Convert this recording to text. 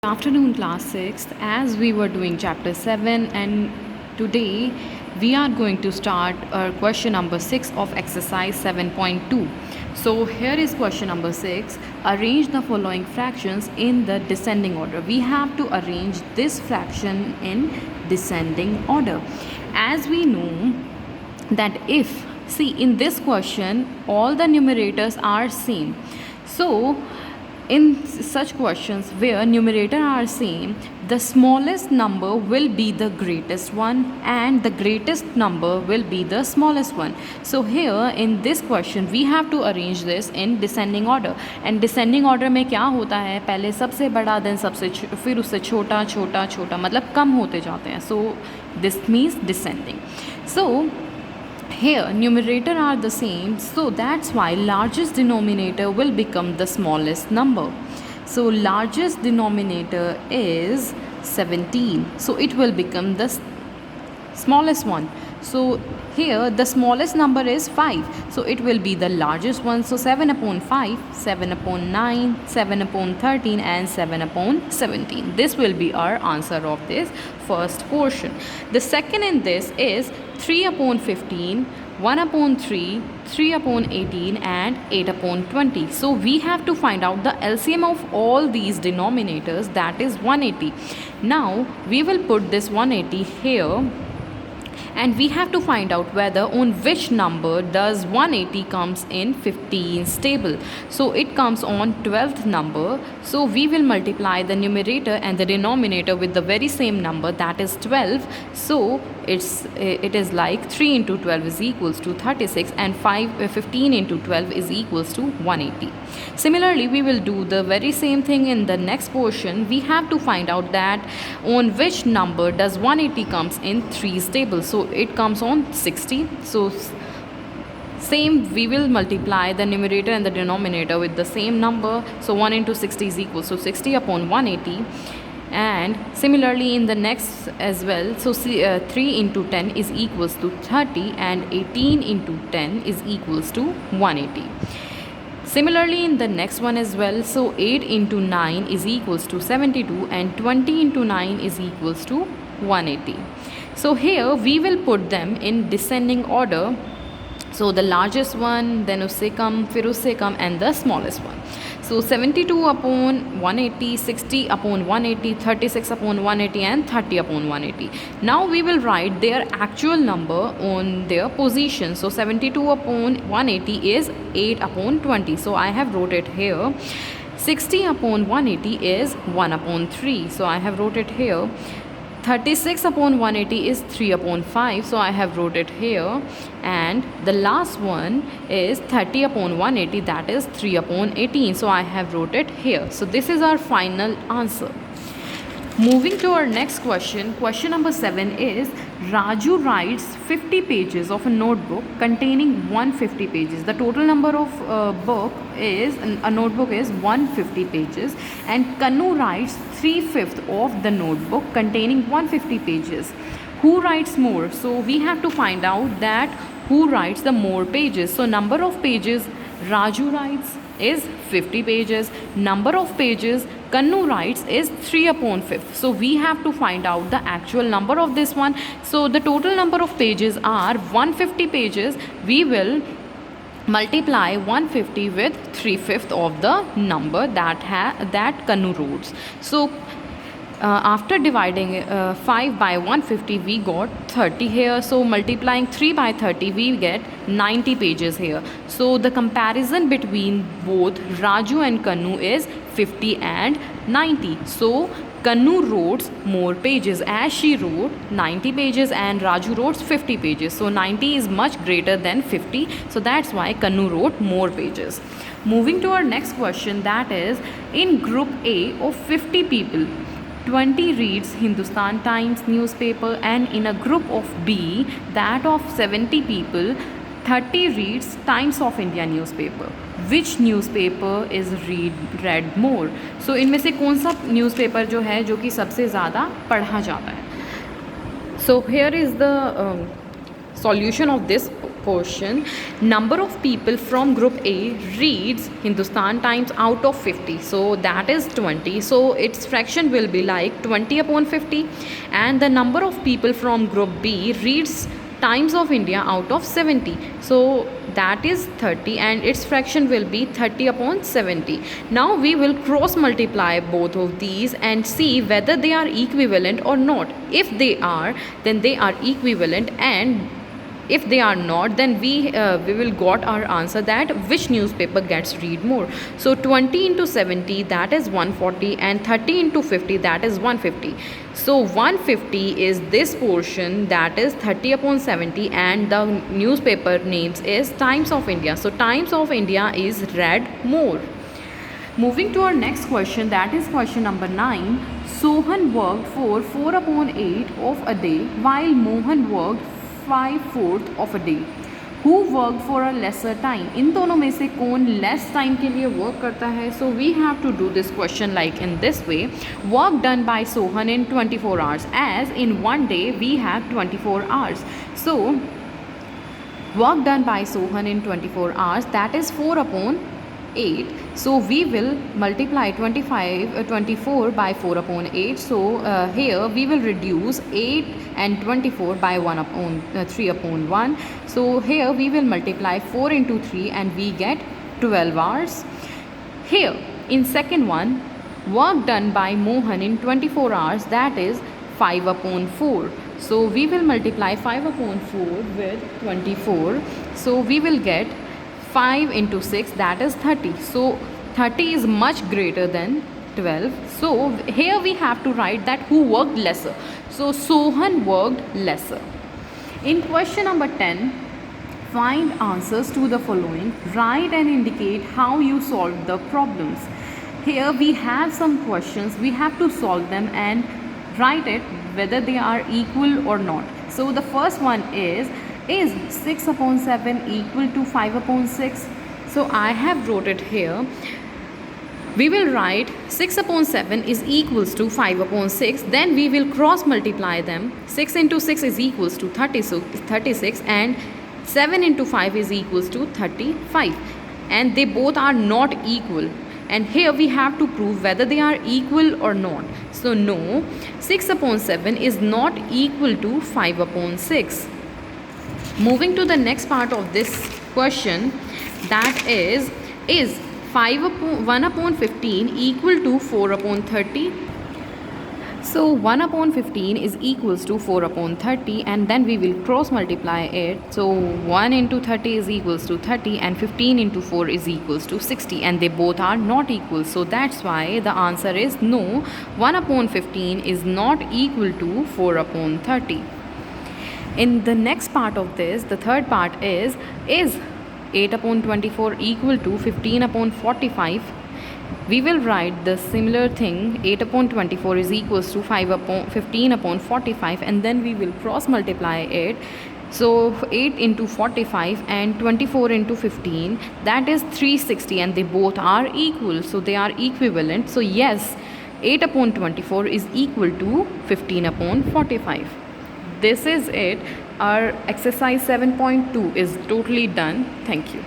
Afternoon, class 6th, as we were doing chapter 7, and today we are going to start our question number 6 of exercise 7.2. So here is question number 6. Arrange the following fractions in the descending order. We have to arrange this fraction in descending order. As we know that if, see, in this question all the numerators are same, so in such questions where numerator are same, the smallest number will be the greatest one and the greatest number will be the smallest one. So here in this question we have to arrange this in descending order. And descending order में क्या होता है, पहले सबसे बड़ा then सबसे फिर उससे छोटा छोटा छोटा, मतलब कम होते जाते हैं. So this means descending. So here numerator are the same, so that's why largest denominator will become the smallest number. So largest denominator is 17, so it will become the smallest one. So here the smallest number is 5, so it will be the largest one. So 7 upon 5, 7 upon 9, 7 upon 13 and 7 upon 17. This will be our answer of this first portion. The second in this is 3 upon 15, 1 upon 3, 3 upon 18 and 8 upon 20. So we have to find out the LCM of all these denominators, that is 180. Now we will put this 180 here and we have to find out whether on which number does 180 comes in 15's table. So it comes on 12th number, so we will multiply the numerator and the denominator with the very same number, that is 12. So it is like 3 into 12 is equals to 36 and 15 into 12 is equals to 180. Similarly, we will do the very same thing in the next portion. We have to find out that on which number does 180 comes in 3's table. So it comes on 60. So same, we will multiply the numerator and the denominator with the same number. So 1 into 60 is equal to 60 upon 180. And similarly in the next as well, so 3 into 10 is equals to 30 and 18 into 10 is equals to 180. Similarly in the next one as well, so 8 into 9 is equals to 72 and 20 into 9 is equals to 180. So here we will put them in descending order. So the largest one, then usse kam, फिर उससे कम and the smallest one. So 72 upon 180, 60 upon 180, 36 upon 180 and 30 upon 180. Now we will write their actual number on their position. So 72 upon 180 is 8 upon 20. So I have wrote it here. 60 upon 180 is 1 upon 3. So I have wrote it here. 36 upon 180 is 3 upon 5, so I have wrote it here. And the last one is 30 upon 180, that is 3 upon 18, so I have wrote it here. So this is our final answer. Moving to our next question, question number 7 is Raju writes 50 pages of a notebook containing 150 pages. The total number of a notebook is 150 pages, and Kanu writes 3/5 of the notebook containing 150 pages. Who writes more? So we have to find out that who writes the more pages. So number of pages Raju writes is 50 pages. Number of pages Kanu writes is 3 upon 5. So we have to find out the actual number of this one. So the total number of pages are 150 pages. We will multiply 150 with 3/5 of the number that Kanu wrote. So after dividing 5 by 150 we got 30 here. So multiplying 3 by 30 we get 90 pages here. So the comparison between both Raju and Kanu is 50 and 90. So Kanu wrote more pages, as she wrote 90 pages and Raju wrote 50 pages. So 90 is much greater than 50. So that's why Kanu wrote more pages. Moving to our next question, that is in group A of 50 people, 20 reads Hindustan Times newspaper, and in a group of B, that of 70 people, 30 reads Times of India newspaper. Which newspaper is read more? So इनमें से कौन सा newspaper जो है जो कि सबसे ज़्यादा पढ़ा जाता है? So here is the solution of this question. Number of people from group A reads Hindustan Times out of 50, so that is 20, so its fraction will be like 20 upon 50. And the number of people from group B reads Times of India out of 70, so that is 30, and its fraction will be 30 upon 70. Now we will cross multiply both of these and see whether they are equivalent or not. If they are, then they are equivalent, and if they are not, then we will got our answer that which newspaper gets read more. So 20 into 70, that is 140, and 30 into 50, that is 150. So 150 is this portion, that is 30 upon 70, and the newspaper names is Times of India. So Times of India is read more. Moving to our next question, that is question number 9. Sohan worked for 4 upon 8 of a day, while Mohan worked 5/4 of a day. Who worked for a lesser time? इन दोनों में से कौन less time के लिए work करता है? So we have to do this question like in this way. Work done by Sohan in 24 hours, as in one day we have 24 hours. So work done by Sohan in 24 hours, that is 4 upon 8. So we will multiply 24 by 4 upon 8. So here we will reduce 8 and 24 by 1 upon 3 upon 1. So here we will multiply 4 into 3 and we get 12 hours. Here in second one, work done by Mohan in 24 hours, that is 5 upon 4. So we will multiply 5 upon 4 with 24. So we will get 5 into 6, that is 30. So 30 is much greater than 12. So here we have to write that who worked lesser. So Sohan worked lesser. In question number 10, find answers to the following. Write and indicate how you solved the problems. Here we have some questions. We have to solve them and write it whether they are equal or not. So the first one is 6 upon 7 equal to 5 upon 6? So I have wrote it here. We will write 6 upon 7 is equals to 5 upon 6. Then we will cross multiply them. 6 into 6 is equals to 36, and 7 into 5 is equals to 35. And they both are not equal. And here we have to prove whether they are equal or not. So no, 6 upon 7 is not equal to 5 upon 6. Moving to the next part of this question, that is 1 upon 15 equal to 4 upon 30? So 1 upon 15 is equals to 4 upon 30, and then we will cross multiply it. So 1 into 30 is equals to 30, and 15 into 4 is equals to 60, and they both are not equal. So that's why the answer is no, 1 upon 15 is not equal to 4 upon 30. In the next part of this, the third part is 8 upon 24 equal to 15 upon 45? We will write the similar thing. 8 upon 24 is equals to 15 upon 45, and then we will cross multiply it. So 8 into 45 and 24 into 15, that is 360, and they both are equal, so they are equivalent. So yes, 8 upon 24 is equal to 15 upon 45. This is it. Our exercise 7.2 is totally done. Thank you.